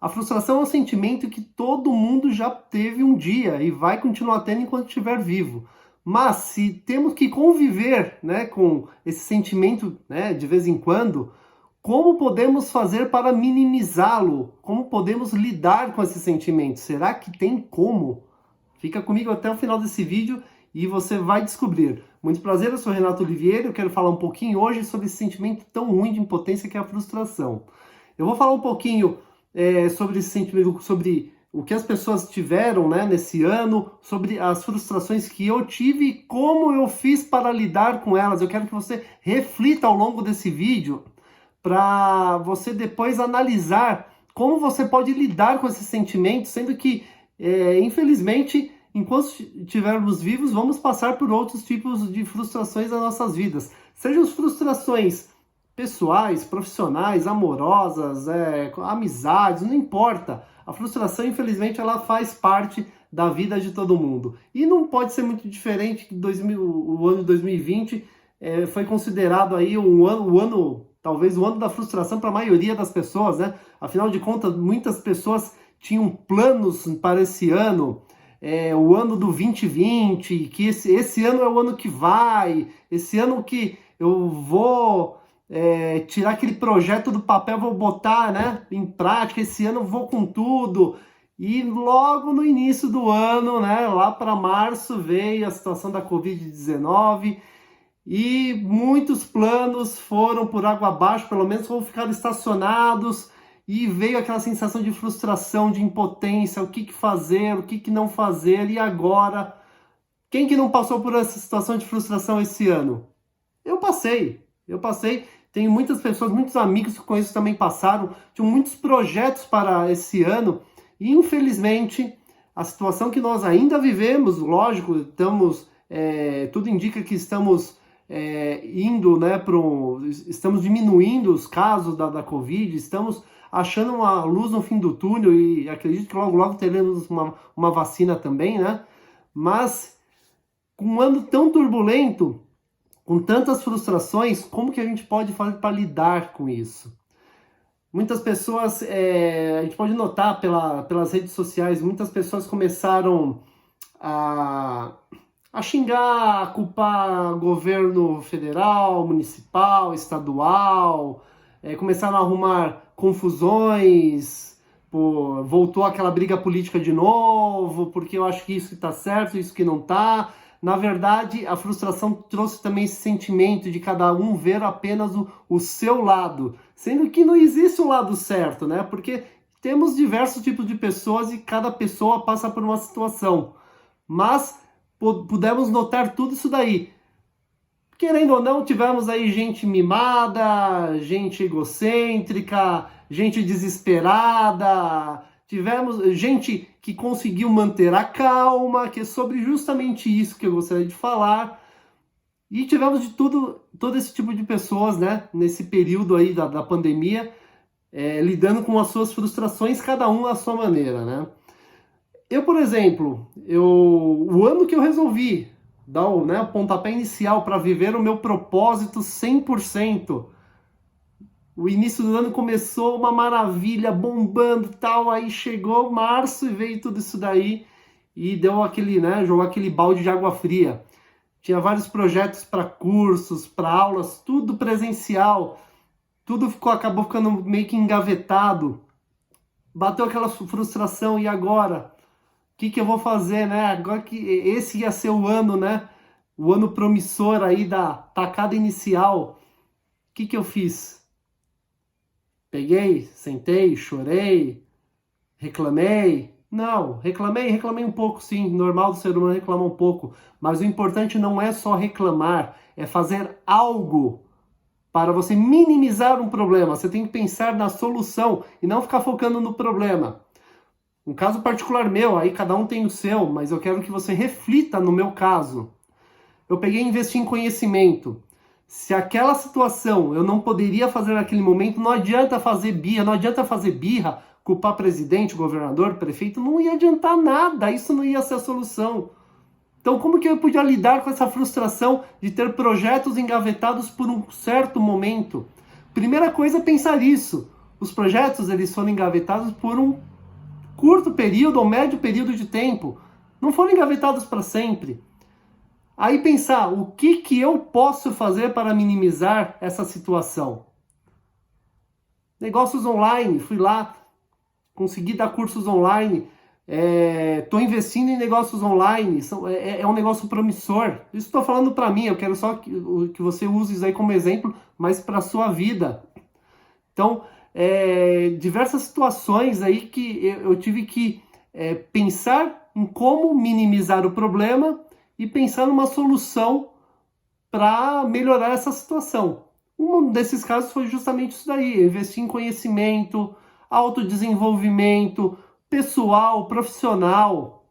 A frustração é um sentimento que todo mundo já teve um dia e vai continuar tendo enquanto estiver vivo. Mas se temos que conviver, né, com esse sentimento, né, de vez em quando, como podemos fazer para minimizá-lo? Como podemos lidar com esse sentimento? Será que tem como? Fica comigo até o final desse vídeo e você vai descobrir. Muito prazer, eu sou Renato Oliveira, eu quero falar um pouquinho hoje sobre esse sentimento tão ruim de impotência que é a frustração. Eu vou falar um pouquinho sobre esse sentimento, sobre o que as pessoas tiveram, né, nesse ano, sobre as frustrações que eu tive e como eu fiz para lidar com elas. Eu quero que você reflita ao longo desse vídeo para você depois analisar como você pode lidar com esses sentimentos, sendo que, infelizmente, enquanto estivermos vivos, vamos passar por outros tipos de frustrações nas nossas vidas. Sejam as frustrações pessoais, profissionais, amorosas, amizades, não importa. A frustração, infelizmente, ela faz parte da vida de todo mundo. E não pode ser muito diferente que o ano de 2020 foi considerado aí talvez o ano da frustração para a maioria das pessoas, né? Afinal de contas, muitas pessoas tinham planos para esse ano, o ano do 2020, que esse ano é o ano que vai, esse ano que eu vou tirar aquele projeto do papel, vou botar, né, em prática, esse ano eu vou com tudo. E logo no início do ano, né, lá para março, veio a situação da Covid-19 e muitos planos foram por água abaixo, pelo menos foram ficar estacionados, e veio aquela sensação de frustração, de impotência, o que fazer, o que não fazer, e agora? Quem que não passou por essa situação de frustração esse ano? Eu passei. Tenho muitas pessoas, muitos amigos que conheço também passaram, tinham muitos projetos para esse ano, e infelizmente a situação que nós ainda vivemos, lógico, tudo indica que estamos indo, né, estamos diminuindo os casos da Covid, estamos achando uma luz no fim do túnel e acredito que logo teremos uma vacina também, né? Mas com um ano tão turbulento, com tantas frustrações, como que a gente pode fazer para lidar com isso? Muitas pessoas, a gente pode notar pelas redes sociais, muitas pessoas começaram a xingar, a culpar governo federal, municipal, estadual, começaram a arrumar confusões, voltou aquela briga política de novo, porque eu acho que isso está certo, isso que não está. Na verdade, a frustração trouxe também esse sentimento de cada um ver apenas o seu lado, sendo que não existe um lado certo, né? Porque temos diversos tipos de pessoas e cada pessoa passa por uma situação. Mas pudemos notar tudo isso daí. Querendo ou não, tivemos aí gente mimada, gente egocêntrica, gente desesperada, tivemos gente que conseguiu manter a calma, que é sobre justamente isso que eu gostaria de falar. E tivemos de todo esse tipo de pessoas, né, nesse período aí da pandemia, lidando com as suas frustrações, cada um à sua maneira, né? Eu, por exemplo, o ano que eu resolvi dar o pontapé inicial para viver o meu propósito 100%, o início do ano começou uma maravilha, bombando e tal, aí chegou março e veio tudo isso daí e deu aquele, né, jogou aquele balde de água fria. Tinha vários projetos para cursos, para aulas, tudo presencial, tudo acabou ficando meio que engavetado. Bateu aquela frustração, e agora? O que eu vou fazer, né? Agora que esse ia ser o ano, né? O ano promissor aí da tacada inicial. O que eu fiz? Peguei, sentei, chorei, reclamei? Não, reclamei um pouco sim, normal do ser humano reclamar um pouco. Mas o importante não é só reclamar, é fazer algo para você minimizar um problema. Você tem que pensar na solução e não ficar focando no problema. Um caso particular meu, aí cada um tem o seu, mas eu quero que você reflita no meu caso. Eu peguei e investi em conhecimento. Se aquela situação eu não poderia fazer naquele momento, não adianta fazer birra, culpar presidente, governador, prefeito, não ia adiantar nada, isso não ia ser a solução. Então como que eu podia lidar com essa frustração de ter projetos engavetados por um certo momento? Primeira coisa é pensar isso. Os projetos, eles foram engavetados por um curto período ou médio período de tempo. Não foram engavetados para sempre. Aí pensar, o que eu posso fazer para minimizar essa situação? Negócios online, fui lá, consegui dar cursos online, estou investindo em negócios online, é um negócio promissor. Isso estou falando para mim, eu quero só que você use isso aí como exemplo, mas para a sua vida. Então, diversas situações aí que eu tive que pensar em como minimizar o problema e pensar numa solução para melhorar essa situação. Um desses casos foi justamente isso daí, investir em conhecimento, autodesenvolvimento, pessoal, profissional.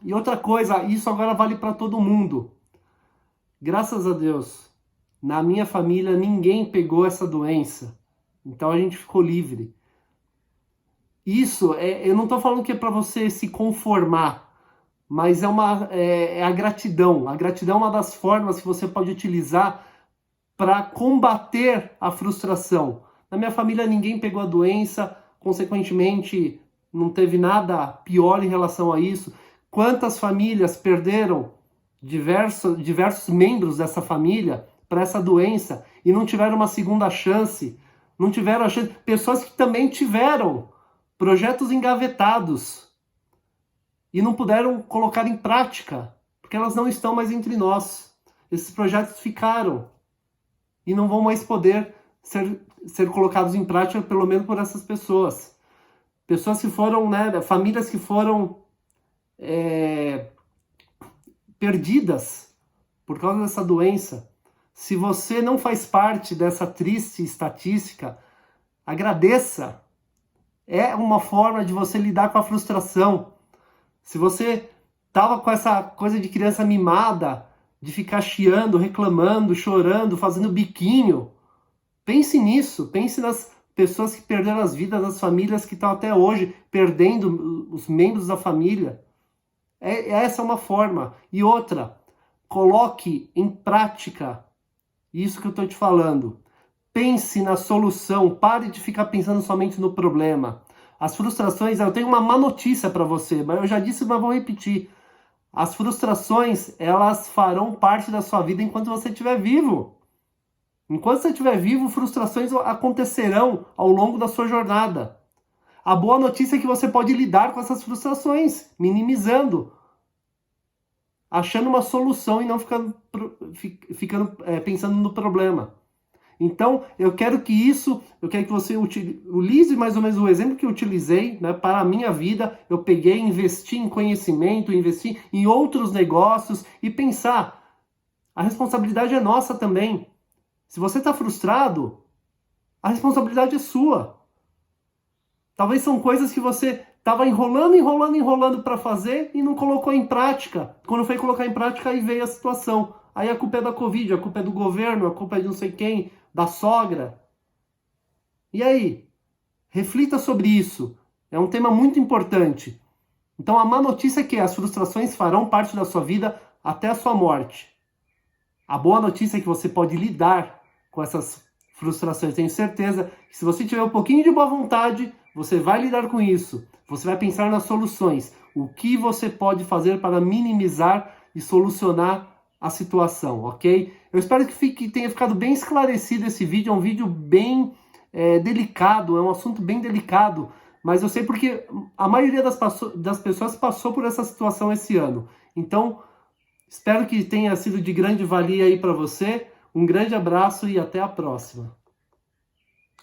E outra coisa, isso agora vale para todo mundo. Graças a Deus, na minha família ninguém pegou essa doença. Então a gente ficou livre. Isso, eu não estou falando que é para você se conformar, mas é a gratidão. A gratidão é uma das formas que você pode utilizar para combater a frustração. Na minha família ninguém pegou a doença, consequentemente não teve nada pior em relação a isso. Quantas famílias perderam diversos membros dessa família para essa doença e não tiveram uma segunda chance? Não tiveram a chance. Pessoas que também tiveram projetos engavetados e não puderam colocar em prática, porque elas não estão mais entre nós. Esses projetos ficaram e não vão mais poder ser colocados em prática, pelo menos por essas pessoas. Pessoas que foram, famílias que foram perdidas por causa dessa doença. Se você não faz parte dessa triste estatística, agradeça. É uma forma de você lidar com a frustração. Se você estava com essa coisa de criança mimada, de ficar chiando, reclamando, chorando, fazendo biquinho, pense nisso. Pense nas pessoas que perderam as vidas, nas famílias que estão até hoje perdendo os membros da família. Essa é uma forma. E outra, coloque em prática isso que eu estou te falando. Pense na solução, pare de ficar pensando somente no problema. As frustrações, eu tenho uma má notícia para você, mas eu já disse, mas vou repetir. As frustrações, elas farão parte da sua vida enquanto você estiver vivo. Enquanto você estiver vivo, frustrações acontecerão ao longo da sua jornada. A boa notícia é que você pode lidar com essas frustrações, minimizando, achando uma solução e não ficando pensando no problema. Então, eu quero que você utilize mais ou menos o exemplo que eu utilizei, para a minha vida. Eu peguei, investi em conhecimento, investi em outros negócios e pensar, a responsabilidade é nossa também. Se você está frustrado, a responsabilidade é sua. Talvez são coisas que você estava enrolando para fazer e não colocou em prática. Quando foi colocar em prática, aí veio a situação. Aí a culpa é da Covid, a culpa é do governo, a culpa é de não sei quem, da sogra. E aí? Reflita sobre isso. É um tema muito importante. Então a má notícia é que as frustrações farão parte da sua vida até a sua morte. A boa notícia é que você pode lidar com essas frustrações. Tenho certeza que se você tiver um pouquinho de boa vontade, você vai lidar com isso. Você vai pensar nas soluções. O que você pode fazer para minimizar e solucionar a situação, ok? Eu espero que tenha ficado bem esclarecido esse vídeo. É um vídeo bem delicado, é um assunto bem delicado, mas eu sei porque a maioria das pessoas passou por essa situação esse ano. Então, espero que tenha sido de grande valia aí para você. Um grande abraço e até a próxima.